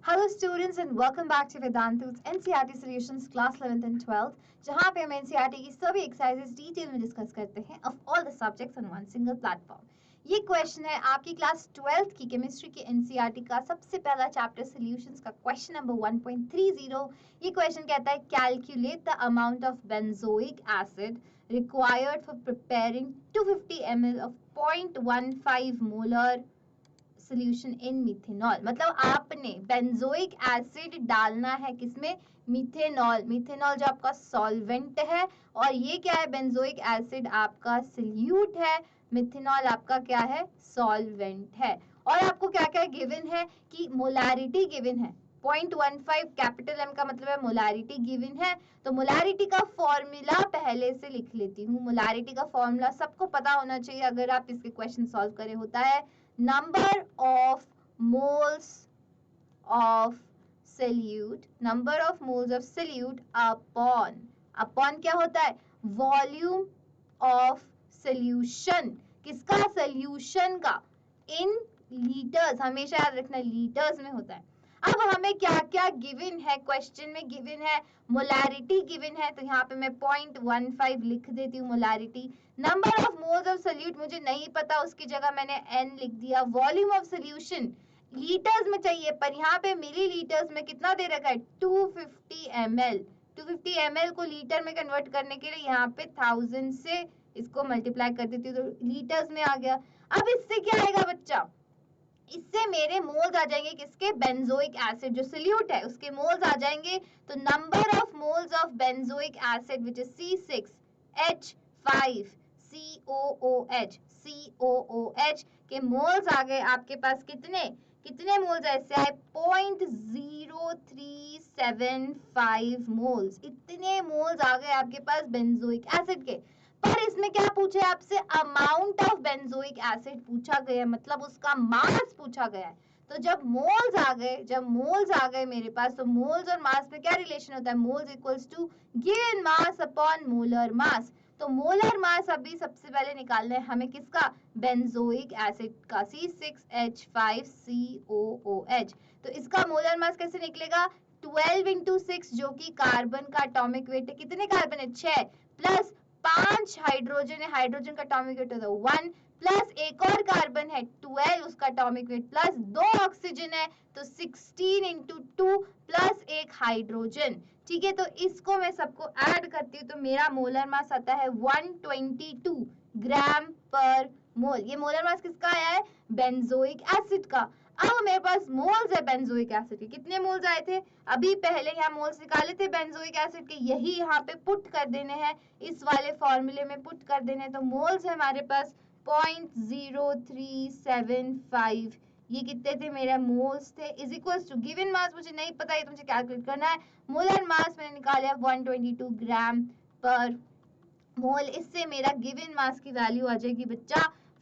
Hello students and welcome back to Vedantu's NCERT Solutions class 11th and 12th जहाँ पे हम NCERT की सभी एक्सरसाइजेस डिटेल में डिस्कस करते हैं of all the subjects on one single platform। ये क्वेश्चन है आपकी क्लास 12th की केमिस्ट्री की NCERT का सबसे पहला चैप्टर सॉल्यूशंस का क्वेश्चन नंबर 1.30। ये क्वेश्चन कहता है calculate the amount of benzoic acid required for preparing 250 ml of 0.15 molar solution in methanol. मतलब आपने बेंजोइक एसिड डालना है किसमें? मिथेनॉल। मिथेनॉल जो आपका सॉल्वेंट है और ये क्या है? बेंजोइक एसिड आपका सल्यूट है, मिथेनॉल आपका क्या है? सॉल्वेंट है। और आपको क्या क्या गिवन है कि मोलारिटी गिवन है 0.15 कैपिटल एम का मतलब है मोलारिटी गिवन है। तो मोलारिटी का फॉर्मूला पहले से लिख लेती हूँ। मोलारिटी का फॉर्मूला सबको पता होना चाहिए अगर आप इसके क्वेश्चन सॉल्व करें। होता है number of moles of solute, number of moles of solute upon क्या होता है? volume of solution। किसका? solution का। in liters, हमेशा याद रखना लीटर्स में होता है। अब हमें क्या क्या गिवन है? क्वेश्चन में गिवन है मोलारिटी गिवन है, तो यहाँ पे मैं 0.15 लिख देती हूँ molarity. Number of moles of solute मुझे नहीं पता, उसकी जगह मैंने n लिख दिया। वॉल्यूम ऑफ सोल्यूशन लीटर्स में चाहिए, पर यहाँ पे मिलीलीटर्स में कितना दे रखा है? 250 ml। 250 ml को लीटर में कन्वर्ट करने के लिए यहाँ पे 1000 से इसको मल्टीप्लाई कर देती हूँ तो लीटर्स में आ गया। अब इससे क्या आएगा बच्चा? इससे मेरे मोल्स आ जाएंगे किसके? बेंजोइक एसिड जो सोल्यूट है उसके मोल्स आ जाएंगे। तो number of moles of benzoic acid which is C6H5COOH के मोल्स आ गए आपके पास। कितने कितने मोल्स ऐसे आए? 0.0375 मोल्स। इतने मोल्स आ गए आपके पास बेंजोइक एसिड के। पर इसमें क्या पूछे आपसे? अमाउंट ऑफ बेंजोइक एसिड पूछा गया, मतलब उसका मास पूछा गया है। तो जब मोल्स आ गए मेरे पास, तो मोल्स और मास में क्या रिलेशन होता है? Moles equals to given mass upon molar mass. तो मोलर मास अभी सबसे पहले निकालना है हमें किसका? बेंजोइक एसिड का, C6H5COOH। तो इसका मोलर मास कैसे निकलेगा? 12 into 6 जो कि कार्बन का एटॉमिक वेट है। कितने कार्बन है? 6 प्लस 5 हाइड्रोजन है, हाइड्रोजन का एटॉमिक वेट होता है 1 प्लस एक और कार्बन है 12 उसका एटॉमिक वेट प्लस 2 ऑक्सीजन है तो 16 into 2 प्लस एक हाइड्रोजन। ठीक है, तो इसको मैं सबको ऐड करती हूँ तो मेरा मोलर मास आता है 122 ग्राम पर मोल। ये मोलर मास किसका आया है? बेंजोइक एसिड का। अब मेरे पास मोल्स है बेंजोइक एसिड के। कितने मोल्स आए थे? अभी पहले यहाँ मोल्स निकाले थे बेंजोइक एसिड के, यही यहाँ पे पुट कर देने हैं, इस वाले फॉर्मूले में पुट कर देने हैं। तो मोल्स है हमारे पास 0.0375। ये कितने थे? मेरे मोल्स थे is equals to given mass मुझे नहीं पता, ये तो मुझे कैलकुलेट करना है। मोलर मास मैंने निकाला 122 ग्राम पर मोल। इससे मेरा गिवन मास की वैल्यू आ जाएगी बच्चा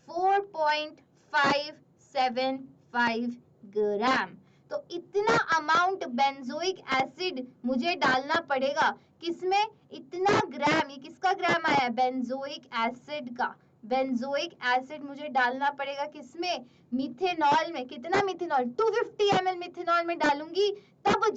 4.575 ग्राम। तो इतना अमाउंट बेंजोइक एसिड मुझे डालना पड़ेगा किसमें? इतना ग्राम। ये किसका ग्राम आया? बेंजोइक एसिड का। बेंजोइक एसिड मुझे डालना पड़ेगा किसमें? मिथेनॉल में। कितना मिथेनॉल? 250 ml मिथेनॉल में डालूंगी तब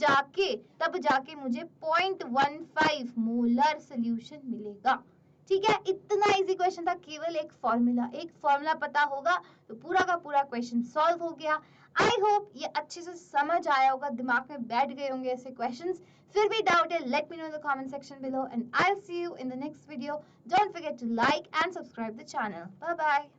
जाके मुझे 0.15 मोलर सोल्यूशन मिलेगा। ठीक है, इतना इजी क्वेश्चन था। केवल एक फॉर्मूला पता होगा तो पूरा का पूरा क्वेश्चन सॉल्व हो गया। आई होप ये अच्छे से समझ आया होगा, दिमाग में बैठ गए होंगे ऐसे क्वेश्चंस। फिर भी डाउट है, let me know in the comment section below and I will see you in the next video. Don't forget to like and subscribe the channel. Bye bye.